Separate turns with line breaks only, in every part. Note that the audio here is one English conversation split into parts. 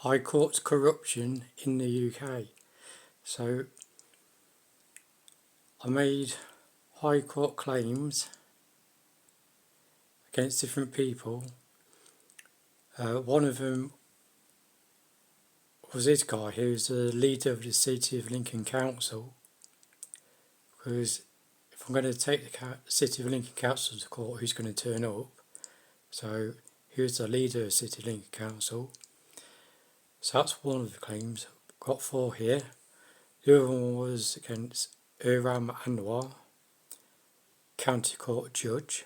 High Court's corruption in the UK. So I made High Court claims against different people. One of them was this guy who's the leader of the City of Lincoln Council, because if I'm going to take the City of Lincoln Council to court, who's going to turn up? So he was the leader of the City of Lincoln Council. So that's one of the claims. Got 4 here. The other one was against Iram Anwar, County Court Judge.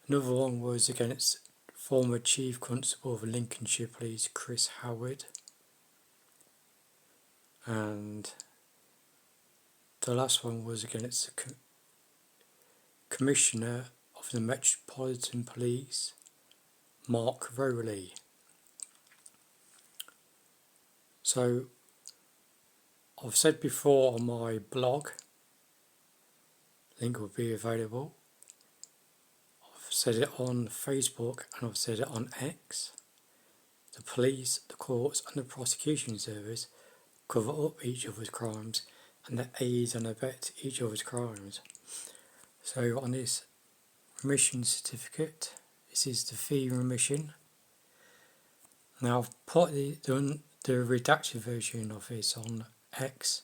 Another one was against former Chief Constable of Lincolnshire Police Chris Howard. And the last one was against the Commissioner of the Metropolitan Police, Mark Rowley. So I've said before on my blog, link will be available. I've said it on Facebook and I've said it on X. The police, the courts and the prosecution service cover up each other's crimes and they aid and abet each other's crimes. So on this remission certificate, this is the fee remission. Now I've put the redacted version of this on X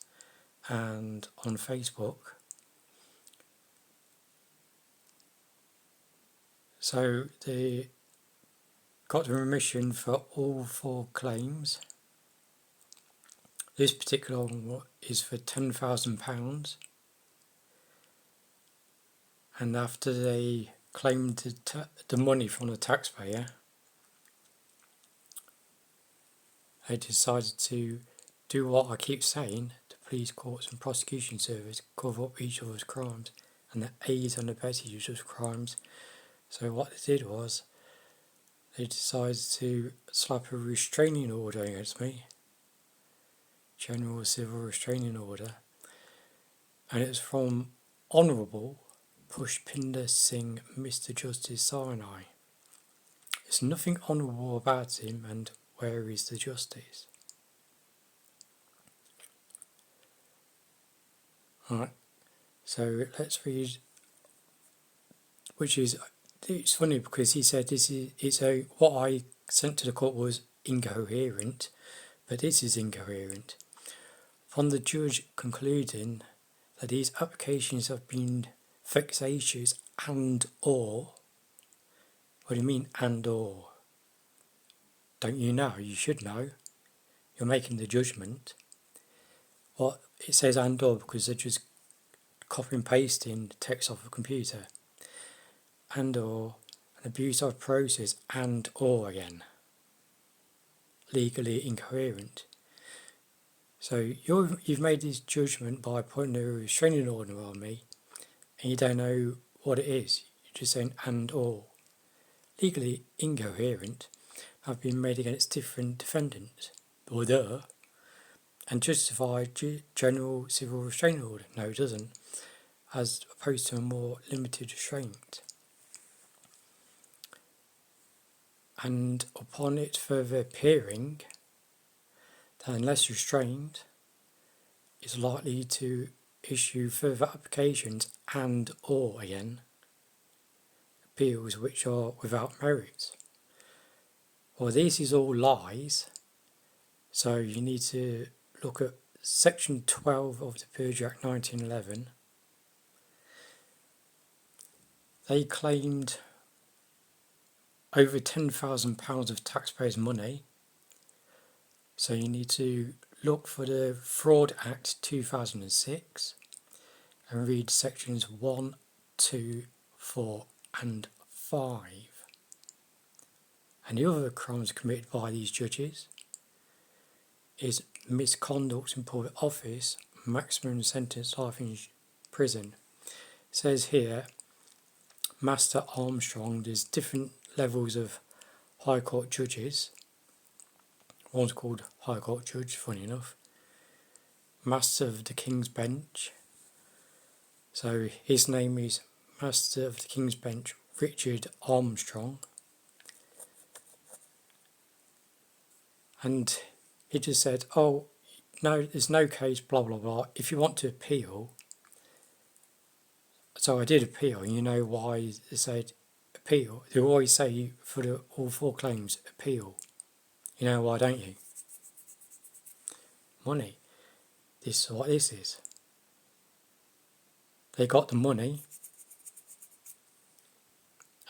and on Facebook. So they got the remission for all 4 claims. This particular one is for £10,000, and after they claimed the money from the taxpayer, they decided to do what I keep saying: the police, courts and prosecution service cover up each other's crimes and they aid and abet each other's crimes. So what they did was they decided to slap a restraining order against me, General Civil Restraining Order, and it's from Honourable Pushpinder Singh, Mr. Justice Sinai. There's nothing honourable about him, and where is the justice? Alright, so let's read, it's funny because he said what I sent to the court was incoherent, but this is incoherent. From the judge concluding that these applications have been vexatious and or. What do you mean and or? Don't you know? You should know. You're making the judgment. Well, it says and or because they're just copy and pasting the text off a computer. And or an abuse of process and or again. Legally incoherent. So you've made this judgment by putting a restraining order on me, and you don't know what it is. You're just saying and or. Legally incoherent have been made against different defendants, and justified general civil restraining order. No, it doesn't, as opposed to a more limited restraint. And upon it further appearing that unless restrained, is likely to issue further applications and or again appeals which are without merit. Well, this is all lies, so you need to look at Section 12 of the Perjury Act 1911. They claimed over £10,000 of taxpayers' money, so you need to look for the Fraud Act 2006 and read sections 1, 2, 4 and 5. And the other crimes committed by these judges is misconduct in public office, maximum sentence life in prison. It says here, Master Armstrong, there's different levels of High Court judges. One's called High Court Judge, funny enough. Master of the King's Bench. So his name is Master of the King's Bench Richard Armstrong. And he just said, oh, no, there's no case, blah, blah, blah. If you want to appeal, so I did appeal, and you know why they said appeal? They always say for all 4 claims, appeal. You know why, don't you? Money. This is what this is. They got the money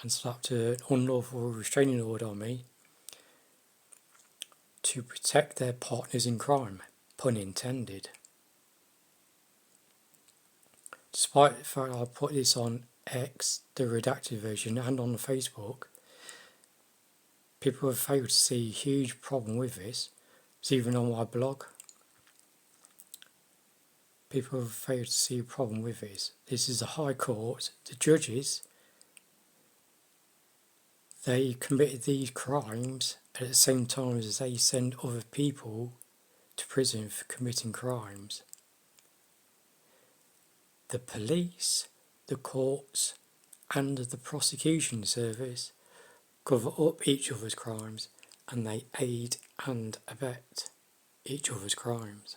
and slapped an unlawful restraining order on me to protect their partners in crime, pun intended. Despite the fact I put this on X, the redacted version, and on Facebook, people have failed to see a huge problem with this. It's even on my blog. People have failed to see a problem with this. This is the High Court. The judges, they committed these crimes at the same time as they send other people to prison for committing crimes. The police, the courts, and the prosecution service cover up each other's crimes, and they aid and abet each other's crimes.